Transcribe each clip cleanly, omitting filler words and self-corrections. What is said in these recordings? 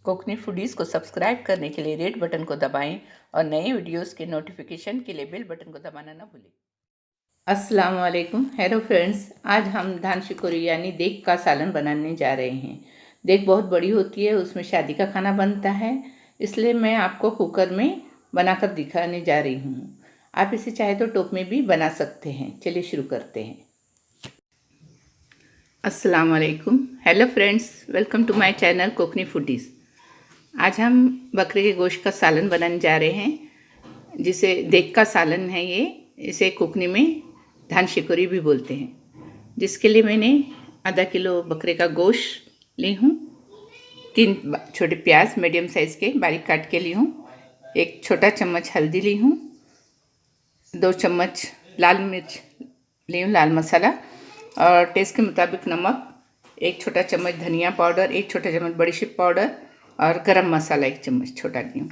Konkani foodies को subscribe करने के लिए रेड बटन को दबाएं और नए वीडियोस के नोटिफिकेशन के लिए बेल बटन को दबाना ना भूलें। अस्सलाम वालेकुम। हेलो फ्रेंड्स, आज हम धान शिकोरी यानी देग का सालन बनाने जा रहे हैं। देग बहुत बड़ी होती है, उसमें शादी का खाना बनता है, इसलिए मैं आपको कुकर में बनाकर दिखाने जा रही हूँ। आप इसे चाहे तो टोप में भी बना सकते हैं। चलिए शुरू करते हैं। अस्सलाम वालेकुम। Hello friends, welcome to my channel Kokni foodies. आज हम बकरे के गोश्त का सालन बनाने जा रहे हैं, जिसे देग का सालन है। इसे कोकनी में धान शिकोरी भी बोलते हैं। जिसके लिए मैंने आधा किलो बकरे का गोश्त ली हूँ, 3 छोटे प्याज मीडियम साइज़ के बारीक काट के ली हूँ, 1 छोटा चम्मच हल्दी ली हूँ, 2 चम्मच लाल मिर्च ली हूँ, लाल मसाला, और टेस्ट के मुताबिक नमक, 1 छोटा चम्मच धनिया पाउडर, 1 छोटा चम्मच बड़ीशेप पाउडर और गरम मसाला 1 चम्मच छोटा ली हूँ,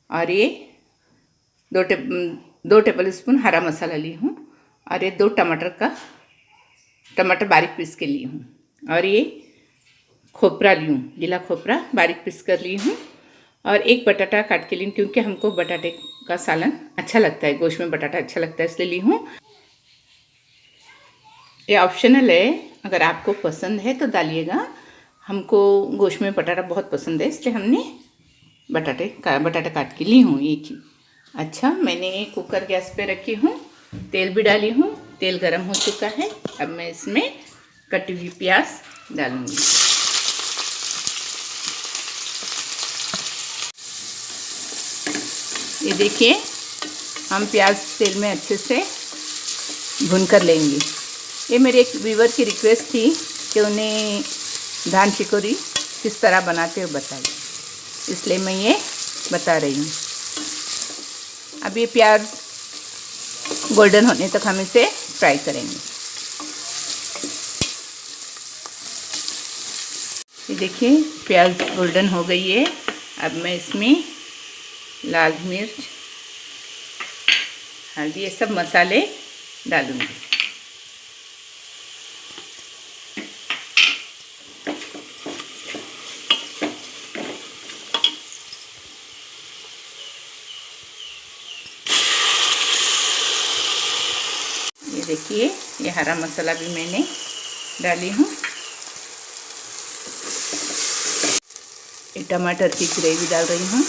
और ये 2 टेबल स्पून हरा मसाला ली हूँ, और ये 2 टमाटर बारीक पीस के ली हूँ, और ये खोपरा ली हूँ, गीला खोपरा बारीक पीस कर ली हूँ, और 1 बटाटा काट के ली हूँ, क्योंकि हमको बटाटे का सालन अच्छा लगता है, गोश्त में बटाटा अच्छा लगता है, इसलिए ली हूँ। ये ऑप्शनल है, अगर आपको पसंद है तो डालिएगा। हमको गोश्त में बटाटा बहुत पसंद है, इसलिए हमने बटाटा काट के ली हूँ एक ही। अच्छा, मैंने कुकर गैस पे रखी हूँ, तेल भी डाली हूँ, तेल गरम हो चुका है। अब मैं इसमें कटी हुई प्याज डालूँगी। ये देखिए, हम प्याज तेल में अच्छे से भून कर लेंगे। ये मेरे एक व्यूवर की रिक्वेस्ट थी कि उन्हें धान शिकोरी किस तरह बनाते हो बताइए, इसलिए मैं ये बता रही हूँ। अब ये प्याज गोल्डन होने तक हम इसे फ्राई करेंगे। ये देखिए, प्याज गोल्डन हो गई है। अब मैं इसमें लाल मिर्च, हल्दी, ये सब मसाले डालूँगी। ये देखिए, ये हरा मसाला भी मैंने डाली हूँ। ये टमाटर की ग्रेवी डाल रही हूँ।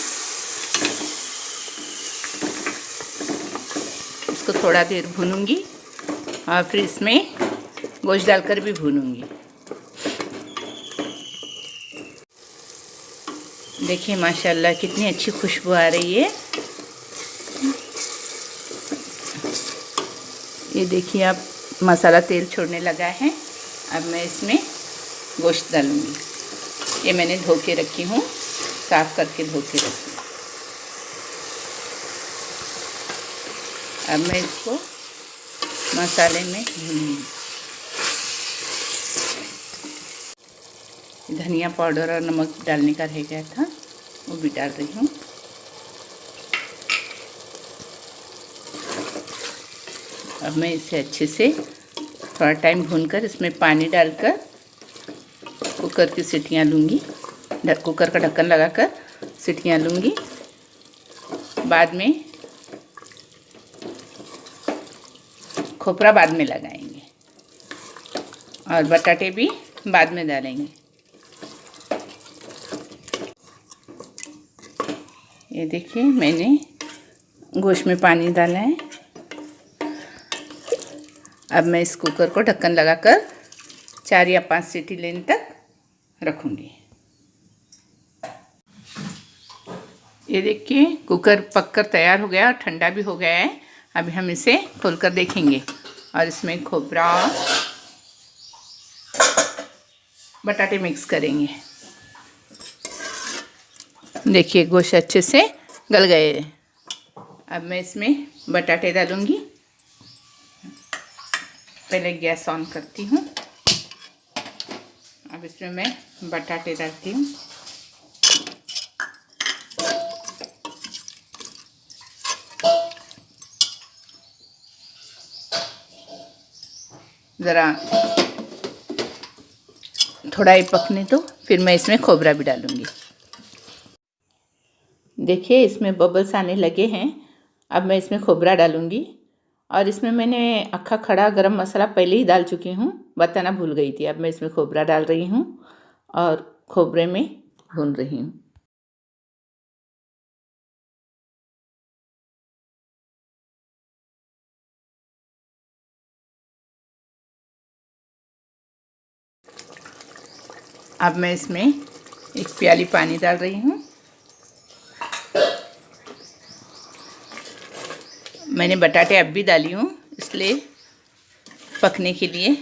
इसको थोड़ा देर भूनूंगी और फिर इसमें गोश्त डालकर भी भूनूंगी। देखिए माशाल्लाह कितनी अच्छी खुशबू आ रही है। ये देखिए, अब मसाला तेल छोड़ने लगा है। अब मैं इसमें गोश्त डालूंगी। ये मैंने धो के रखी हूँ, साफ़ करके धो के रखी। अब मैं इसको मसाले में भूनूंगी। धनिया पाउडर और नमक डालने का रह गया था, वो भी डाल रही हूँ। अब मैं इसे अच्छे से थोड़ा टाइम भूनकर इसमें पानी डालकर कुकर की सीटियाँ लूँगी। कुकर का ढक्कन लगाकर सीटियाँ लूँगी। बाद में खोपरा बाद में लगाएंगे और बटाटे भी बाद में डालेंगे। ये देखिए, मैंने गोश्त में पानी डाला है। अब मैं इस कुकर को ढक्कन लगाकर 4 या 5 सीटी लेने तक रखूँगी। ये देखिए, कुकर पककर तैयार हो गया और ठंडा भी हो गया है। अभी हम इसे खोलकर देखेंगे और इसमें खोपरा और बटाटे मिक्स करेंगे। देखिए, गोश्त अच्छे से गल गए हैं। अब मैं इसमें बटाटे डालूँगी। पहले गैस ऑन करती हूँ। अब इसमें मैं बटाटे डालती हूँ। ज़रा थोड़ा ही पकने दो, फिर मैं इसमें खोबरा भी डालूँगी। देखिए इसमें बबल्स आने लगे हैं। अब मैं इसमें खोबरा डालूँगी और इसमें मैंने अक्खा खड़ा गरम मसाला पहले ही डाल चुकी हूँ, बताना भूल गई थी। अब मैं इसमें खोबरा डाल रही हूँ और खोबरे में भून रही हूँ। अब मैं इसमें एक प्याली पानी डाल रही हूँ। मैंने बटाटे अब भी डाली हूँ, इसलिए पकने के लिए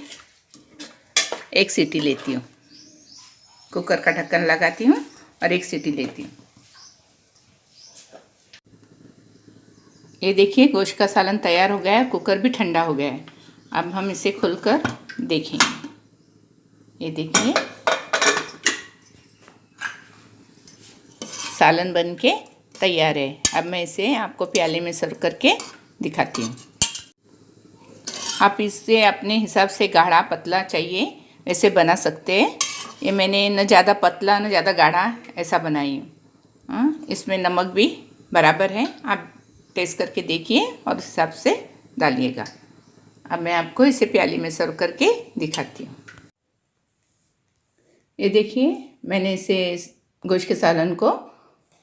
एक सीटी लेती हूँ। कुकर का ढक्कन लगाती हूँ और एक सीटी लेती हूँ। ये देखिए गोश्त का सालन तैयार हो गया है, कुकर भी ठंडा हो गया है। अब हम इसे खोलकर देखेंगे। ये देखिए सालन बन के तैयार है। अब मैं इसे आपको प्याले में सर्व करके दिखाती हूँ। आप इसे अपने हिसाब से गाढ़ा पतला चाहिए वैसे बना सकते हैं। ये मैंने न ज़्यादा पतला न ज़्यादा गाढ़ा ऐसा बनाई हूँ। इसमें नमक भी बराबर है, आप टेस्ट करके देखिए और उस हिसाब से डालिएगा। अब मैं आपको इसे प्याली में सर्व करके दिखाती हूँ। ये देखिए मैंने इसे गोश्त के सालन को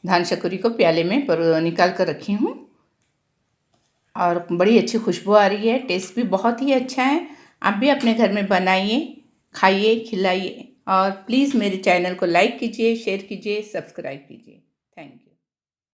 धान शकुरी को प्याले में निकाल कर रखी हूँ और बड़ी अच्छी खुशबू आ रही है। टेस्ट भी बहुत ही अच्छा है। आप भी अपने घर में बनाइए, खाइए, खिलाइए और प्लीज़ मेरे चैनल को लाइक कीजिए, शेयर कीजिए, सब्सक्राइब कीजिए। Thank you.